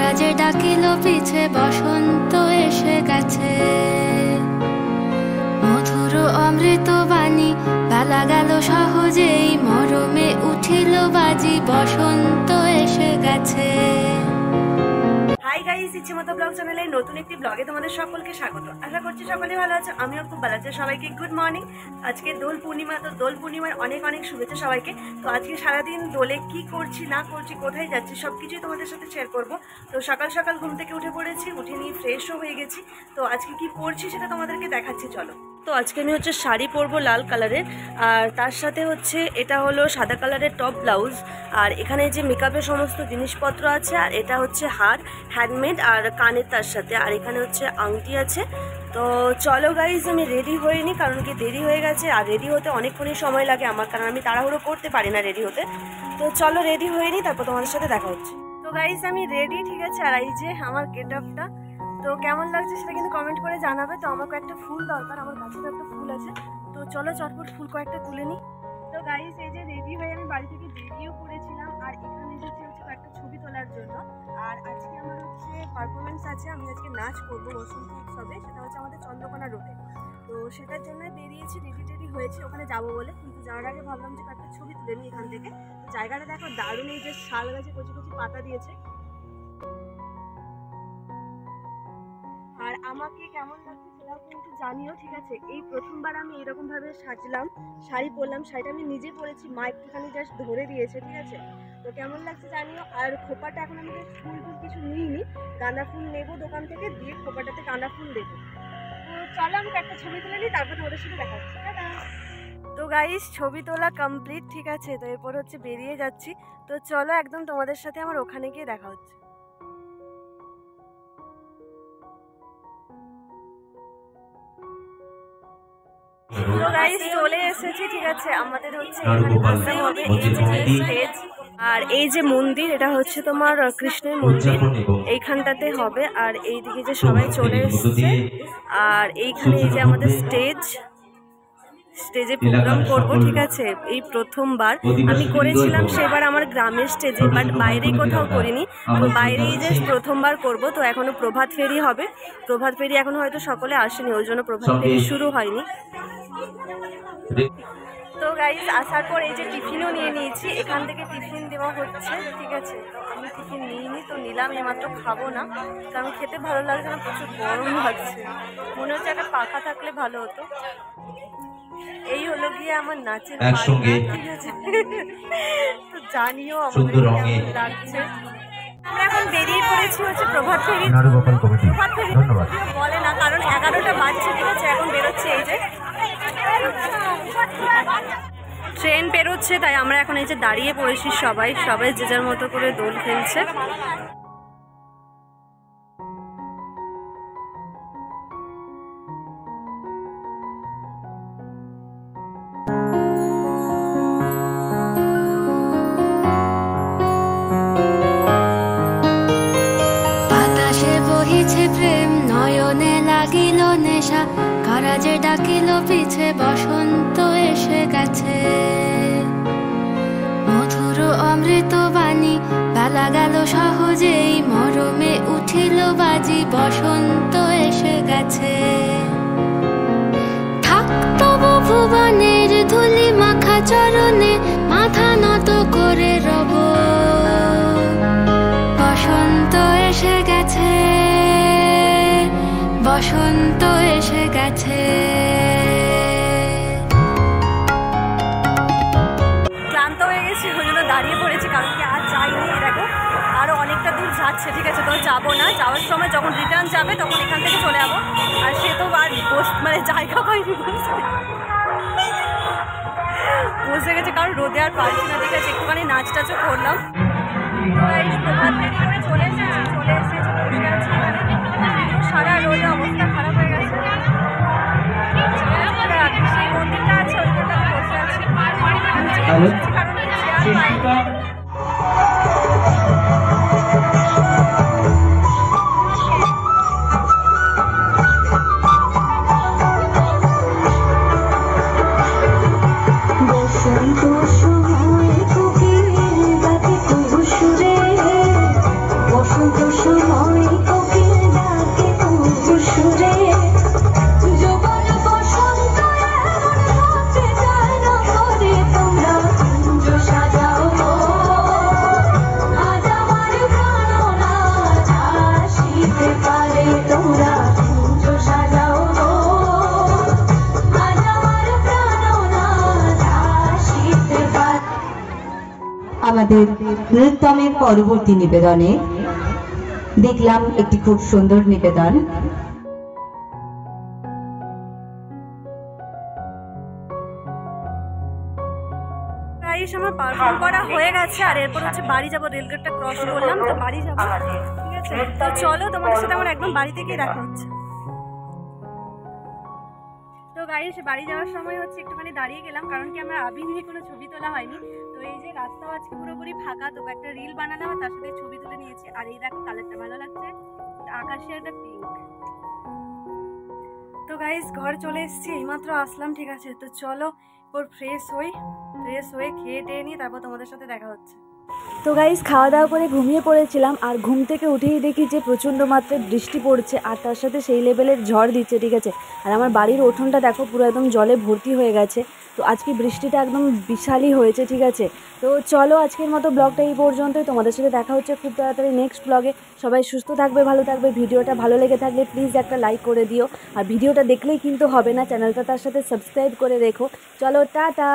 কারাজে ডাকিল পিছে বসন্ত এসে গেছে। মধুর অমৃত বাণী বেলা গেল সহজেই, মরমে উঠিল বাজি বসন্ত এসে গেছে। হাই গাইস, ইচ্ছেমতো ব্লগ চ্যানেলে নতুন একটি ব্লগে তোমাদের সকলকে স্বাগত। আশা করছি সকলে ভালো আছে, আমিও খুব ভালো আছি। সবাইকে গুড মর্নিং। আজকে দোল পূর্ণিমা, তো দোল পূর্ণিমার অনেক অনেক শুভেচ্ছা সবাইকে। তো আজকে সারাদিন দোলে কি করছি না করছি, কোথায় যাচ্ছি সব কিছুই তোমাদের সাথে শেয়ার করব। তো সকাল সকাল ঘুম থেকে উঠে পড়েছি, উঠে নিয়ে ফ্রেশও হয়ে গেছি। তো আজকে কি পরছি সেটা তোমাদেরকে দেখাচ্ছি, চলো। তো আজকে আমি হচ্ছে শাড়ি পরবো লাল কালারের, আর তার সাথে হচ্ছে এটা হলো সাদা কালারের টপ ব্লাউজ, আর এখানে যে মেকআপের সমস্ত জিনিসপত্র আছে, আর এটা হচ্ছে হার হ্যান্ডমেড আর কানের তার সাথে, আর এখানে হচ্ছে আংটি আছে। তো চলো গাইজ, আমি রেডি হইনি কারণ কি দেরি হয়ে গেছে, আর রেডি হতে অনেকক্ষণই সময় লাগে আমার, কারণ আমি তাড়াহুড়ো করতে পারি না রেডি হতে। তো চলো রেডি হইনি, তারপর তোমাদের সাথে দেখা হচ্ছে। তো গাইজ আমি রেডি, ঠিক আছে। আর এই যে আমার গেট আপটা, তো কেমন লাগছে সেটা কিন্তু কমেন্ট করে জানাবে। তো আমার কয়েকটা ফুল দরকার, আমার কাছে তো একটা ফুল আছে, তো চলো চটপট ফুল কয়েকটা তুলে নিই। তো গাইস এই যে রেডি হয়ে আমি বাড়ি থেকে বেরিয়েও পড়েছিলাম, আর এখানে এসেছি হচ্ছে কয়েকটা ছবি তোলার জন্য। আর আজকে আমার হচ্ছে পারফরমেন্স আছে, আমি আজকে নাচ করবো বসন্ত উৎসবে, সেটা হচ্ছে আমাদের চন্দ্রকোনা রোডে। তো সেটার জন্য বেরিয়েছি, রেডি হয়েছি ওখানে যাবো বলে, কিন্তু যাওয়ার আগে ভাবলাম যে কয়েকটা ছবি তুলে নিই এখান থেকে। তো জায়গাটা দেখো দারুণ, এই যে শাল গাছে কচি কচি পাতা দিয়েছে। আর আমাকে কেমন লাগছে সেটাও কিন্তু জানিও, ঠিক আছে। এই প্রথমবার আমি এরকম ভাবে সাজলাম, শাড়ি পরলাম, শাড়িটা আমি নিজে পরেছি, মা একটুখানি জাস্ট ধরে দিয়েছে, ঠিক আছে। তো কেমন লাগছে জানিও। আর খোপাটা এখন আমি ফুল কিছু নিইনি, গাঁদা ফুল নেবো দোকান থেকে, দিয়ে খোপাটাতে গাঁদা ফুল দেবো। তো চলো আমি একটা ছবি তুলে নিই, তারপর তোমাদের সাথে দেখা হচ্ছে। তো গাইস ছবি তোলা কমপ্লিট, ঠিক আছে। তো এরপর হচ্ছে বেরিয়ে যাচ্ছি। তো চলো একদম তোমাদের সাথে আমার ওখানে গিয়ে দেখা হচ্ছে। তো গাইস চলে এসেছি, ঠিক আছে। আমাদের হচ্ছে স্টেজ, আর এই যে মন্দির, এটা হচ্ছে তোমার কৃষ্ণের মন্দির, এইখানটাতে হবে। আর এইদিকে যে সবাই চলে এসেছে, আর এইখানে এই যে আমাদের স্টেজে প্রোগ্রাম করবো, ঠিক আছে। এই প্রথমবার আমি করেছিলাম সেবার আমার গ্রামের স্টেজে, বাট বাইরে কোথাও করিনি। তো বাইরেই যে প্রথমবার করব। তো এখনো প্রভাত ফেরি হবে, প্রভাত ফেরি এখনো হয়তো সকলে আসেনি, ওই জন্য প্রভাত ফেরি শুরু হয়নি। তো গাইস আসার পর এই যে টিফিনও নিয়ে নিয়েছি, এখান থেকে টিফিন দেওয়া হচ্ছে, ঠিক আছে। তো আমি টিফিন নিইনি, তো নিলাম, এইমাত্র খাবো না কারণ খেতে ভালো লাগছে না, প্রচুর গরম লাগছে, মনে হচ্ছে একটা পাখা থাকলে ভালো হতো। এই হলো গিয়ে আমার নাচের একসঙ্গে, ঠিক আছে। তো জানিও আমাদের কেমন লাগছে। আমরা এখন বেরিয়ে পড়েছি হচ্ছে প্রভাত ফেরি। প্রভাত ফেরি বলে না, কারণ 11টা বাজছে, ঠিক আছে। এখন বেরোচ্ছে, এই যে ট্রেন বেরোচ্ছে, তাই আমরা এখন এই যে দাঁড়িয়ে পড়েছি, সবাই যে যার মতো করে দোল খেলছে। প্রেম নয়নে লাগিল নেশা, কারাজে ডাকিল পিছে বসন্ত এসে গেছে। মধুর অমৃত বাণী বেলা গেল সহজেই, মরমে উঠিল বাজি বসন্ত এসে গেছে। থাক তবু ভুবনের ধুলি মাখা চরণে, মাথা নত করে রব, বসন্ত এসে গেছে, বসন্ত এসে গেছে। ক্লান্ত হয়ে গেছি, ওই জন্য দাঁড়িয়ে পড়েছি, কারণ কি আর যাইনি। দেখো আরও অনেকটা দূর যাচ্ছে, ঠিক আছে। তো যাবো না, যাওয়ার সময় যখন রিটার্ন যাবে তখন এখান থেকে চলে যাবো। আর সে তো আর মানে জায়গা পাইনি, বসে গেছে, কারণ রোদে আর পারছি না, ঠিক আছে। একটুখানি নাচ টাচও করলাম। প্রভাত ফেরি করে চলে এসেছি, বসে আছি সারা রোদে, অবস্থা খারাপ হয়ে গেছে। সেই মন্দিরটা আছে, ওইখানটাতে বসে আছি, কারণ চেয়ার পাইনি। বসন্ত আমাদের নৃত্যমের পরবর্তী নিবেদনে দেখলাম একটি খুব সুন্দর নিবেদন। গাইস আমার পারফর্ম করা হয়ে গেছে আর এরপর হচ্ছে বাড়ি যাব, রেলগেটটা ক্রস করলাম তো বাড়ি যাব, ঠিক আছে? তো চলো তোমাদের সাথে আমার একদম বাড়ি থেকেই দেখা হচ্ছে। তো গাইস বাড়ি যাওয়ার সময় হচ্ছে একটুখানি দাঁড়িয়ে গেলাম, কারণ কি আমার আবি নিয়ে কোনো ছবি তোলা হয়নি। তো এই যে রাস্তাও আজকে পুরোপুরি ফাঁকা, তো একটা রিল বানালাম আর তার সাথে ছবি তুলে নিয়েছি। আর এই দেখো কালারটা ভালো লাগছে, আকাশে একটা পিঙ্ক। তো গাইস ঘর চলে এসেছি, এইমাত্র আসলাম, ঠিক আছে? তো চলো ওর ফ্রেশ হয়ে খেয়ে টেয়ে নিয়ে তারপর তোমাদের সাথে দেখা হচ্ছে। তো গাইস খাওয়া দাওয়া করে ঘুমিয়ে পড়েছিলাম, আর ঘুম থেকে উঠেই দেখি যে প্রচণ্ড মাত্রায় বৃষ্টি পড়ছে আর তার সাথে সেই লেভেলের ঝড় দিচ্ছে, ঠিক আছে? আর আমার বাড়ির উঠোনটা দেখো পুরো একদম জলে ভর্তি হয়ে গেছে। তো আজকে বৃষ্টিটা একদম বিশালই হয়েছে, ঠিক আছে? তো চলো আজকের মতো ব্লগটা এই পর্যন্তই, তোমাদের সাথে দেখা হচ্ছে খুব তাড়াতাড়ি নেক্সট ব্লগে। সবাই সুস্থ থাকবে, ভালো থাকবে। ভিডিওটা ভালো লেগে থাকলে প্লিজ একটা লাইক করে দিও, আর ভিডিওটা দেখলেই কিন্তু হবে না, চ্যানেলটা তার সাথে সাবস্ক্রাইব করে রেখো। চলো টাটা।